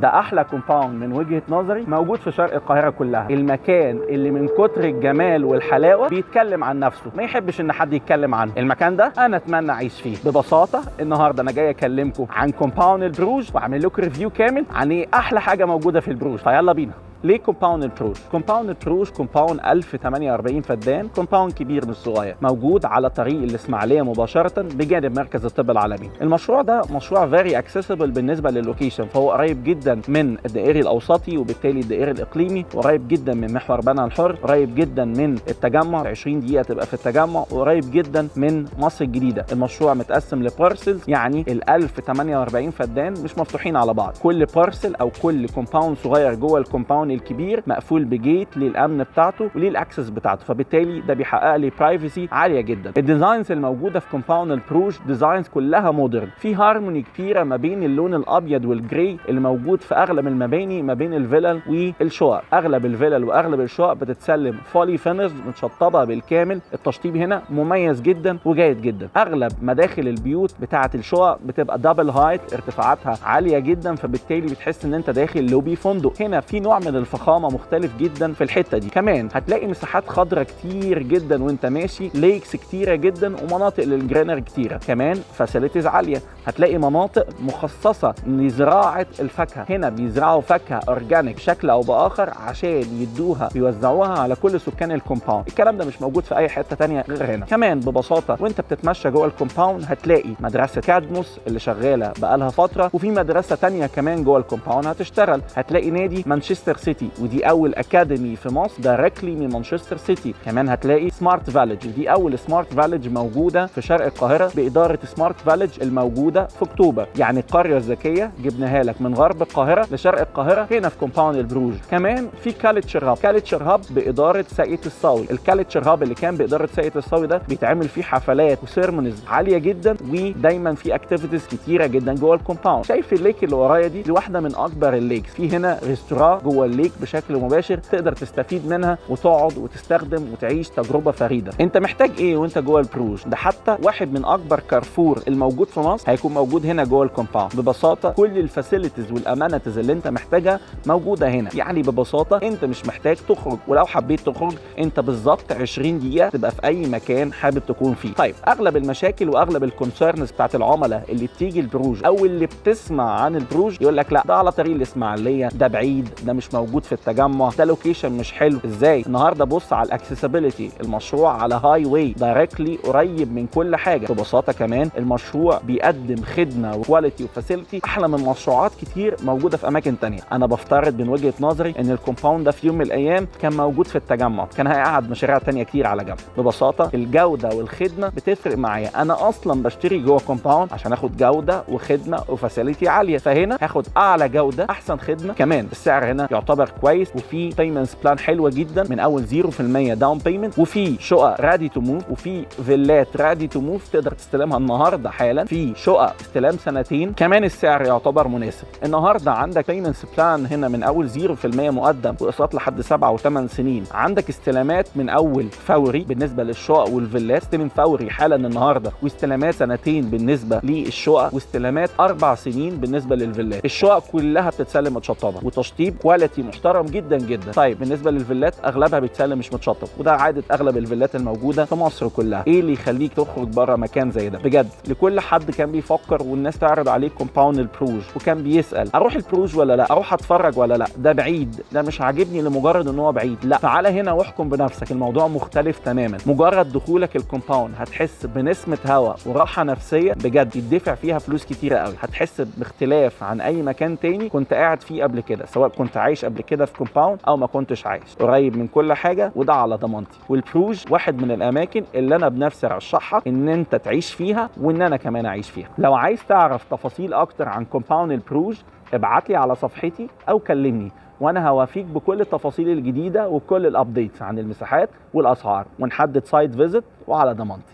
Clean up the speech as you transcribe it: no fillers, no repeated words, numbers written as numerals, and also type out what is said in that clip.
ده احلى كومباوند من وجهة نظري موجود في شرق القاهرة كلها، المكان اللي من كتر الجمال والحلاوة بيتكلم عن نفسه، ما يحبش ان حد يتكلم عنه. المكان ده انا اتمنى اعيش فيه. ببساطة النهارده انا جاي اكلمكم عن كومباوند البروج واعمل لكم ريفيو كامل عن ايه احلى حاجة موجودة في البروج. فيلا بينا. ليه كومباوند البروج؟ كومباوند البروج كومباوند 1048 فدان، كومباوند كبير مش صغير، موجود على طريق الاسماعيليه مباشره بجانب مركز الطب العالمي. المشروع ده مشروع فيري اكسسبل بالنسبه للوكيشن، فهو قريب جدا من الدائري الاوسطي وبالتالي الدائري الاقليمي، وقريب جدا من محور بنها الحر، قريب جدا من التجمع 20 دقيقه تبقى في التجمع، وقريب جدا من مصر الجديده. المشروع متقسم لبارسلز، يعني ال 1048 فدان مش مفتوحين على بعض، كل بارسل او كل كومباوند صغير جوه الكومباوند الكبير مقفول بجيت للامن بتاعته وللاكسس بتاعته، فبالتالي ده بيحقق لي برايفسي عاليه جدا. الديزاينز الموجوده في كومباوند البروج ديزاينز كلها مودرن، في هارموني كبيره ما بين اللون الابيض والجراي اللي موجود في اغلب المباني ما بين الفلل والشقق. اغلب الفلل واغلب الشقق بتتسلم فولي فينش متشطبه بالكامل، التشطيب هنا مميز جدا وجيد جدا. اغلب مداخل البيوت بتاعه الشقق بتبقى دبل هايت، ارتفاعاتها عاليه جدا، فبالتالي بتحس ان انت داخل لوبي فندق. هنا في نوع من الفخامه مختلف جدا في الحته دي. كمان هتلاقي مساحات خضراء كتير جدا وانت ماشي، ليكس كتيره جدا ومناطق للجرينر كتيره. كمان فاسيلتيز عاليه، هتلاقي مناطق مخصصه لزراعه الفاكهه، هنا بيزرعوا فاكهه اورجانيك بشكل او باخر عشان يدوها ويوزعوها على كل سكان الكومباوند. الكلام ده مش موجود في اي حته ثانيه غير هنا. كمان ببساطه وانت بتتمشى جوه الكومباوند هتلاقي مدرسه كادموس اللي شغاله بقالها فتره، وفي مدرسه ثانيه كمان جوه الكومباوند هتشتغل. هتلاقي نادي مانشستر سيتي، ودي اول اكاديمي في مصر دايركتلي من مانشستر سيتي. كمان هتلاقي سمارت فاليج، ودي اول سمارت فاليج موجوده في شرق القاهره باداره سمارت فاليج الموجوده في اكتوبر، يعني القريه الذكيه جبناها لك من غرب القاهره لشرق القاهره هنا في كومباوند البروج. كمان في كالتشر هاب، كالتشر هاب باداره ساقية الصاوي. الكالتشر هاب اللي كان باداره ساقية الصاوي ده بيتعمل فيه حفلات وسيرمونيز عاليه جدا، ودايما في اكتيفيتيز كتيره جدا جوه الكومباوند. شايف الليك اللي ورايا دي واحده من اكبر الليكس، في هنا ريستوران جوه الليك بشكل مباشر تقدر تستفيد منها وتقعد وتستخدم وتعيش تجربه فريده. انت محتاج ايه وانت جوه البروج؟ ده حتى واحد من اكبر كارفور الموجود في مصر هيكون موجود هنا جوه الكومباوند. ببساطه كل الفاسيلتيز والامانتيز اللي انت محتاجها موجوده هنا، يعني ببساطه انت مش محتاج تخرج، ولو حبيت تخرج انت بالظبط 20 دقيقه تبقى في اي مكان حابب تكون فيه. طيب اغلب المشاكل واغلب الكونسيرنز بتاعت العملاء اللي بتيجي البروج او اللي بتسمع عن البروج يقول لك لا ده على طريق الاسماعيليه، ده بعيد، ده مش موجود في التجمع، ده لوكيشن مش حلو. ازاي؟ النهارده بص على الاكسسبيليتي، المشروع على هاي واي دايركتلي قريب من كل حاجه. ببساطه كمان المشروع بيقدم خدمه وكواليتي وفاسيلتي احلى من مشروعات كتير موجوده في اماكن ثانيه. انا بفترض من وجهه نظري ان الكومباوند ده في يوم من الايام كان موجود في التجمع، كان هيقعد مشاريع ثانيه كتير على جنب. ببساطه الجوده والخدمه بتفرق معايا، انا اصلا بشتري جوه كومباوند عشان اخد جوده وخدمه وفاسيلتي عاليه، فهنا هاخد اعلى جوده احسن خدمه. كمان السعر هنا يعتبر كويس، وفي بيمنتس بلان حلوه جدا من اول 0% داون بيمنت، وفي شقق ريدي تو موف، وفي فيلات ريدي تو موف تقدر تستلمها النهارده حالا، في شقق استلام سنتين. كمان السعر يعتبر مناسب. النهارده عندك بيمنتس بلان هنا من اول 0% مقدم واقساط لحد 7 و8 سنين. عندك استلامات من اول فوري بالنسبه للشقق والفيلات، استلم فوري حالا النهارده، واستلامات سنتين بالنسبه للشقق، واستلامات 4 سنين بالنسبه للفيلات. الشقق كلها بتتسلم متشطبه وتشطيب كواليتي محترم جدا جدا. طيب بالنسبه للفيلات اغلبها بيتسلم مش متشطب، وده عاده اغلب الفيلات الموجوده في مصر كلها. ايه اللي يخليك تخرج بره مكان زي ده؟ بجد لكل حد كان بيفكر والناس تعرض عليه كومباوند البروج وكان بيسال اروح البروج ولا لا، اروح اتفرج ولا لا، ده بعيد، ده مش عاجبني لمجرد ان هو بعيد، لا تعالى هنا واحكم بنفسك. الموضوع مختلف تماما، مجرد دخولك الكومباوند هتحس بنسمه هواء وراحه نفسيه بجد يدفع فيها فلوس كتيره قوي. هتحس باختلاف عن اي مكان تاني كنت قاعد فيه قبل كده، سواء كنت عايش قبل كده في كومباوند او ما كنتش عايش. قريب من كل حاجه وده على ضمانتي. والبروج واحد من الاماكن اللي انا بنفسي ارشحها ان انت تعيش فيها وان انا كمان اعيش فيها. لو عايز تعرف تفاصيل اكتر عن كومباوند البروج ابعت لي على صفحتي او كلمني وانا هوافيك بكل التفاصيل الجديده وكل الابديتس عن المساحات والاسعار، ونحدد سايت فيزيت وعلى ضمانتي.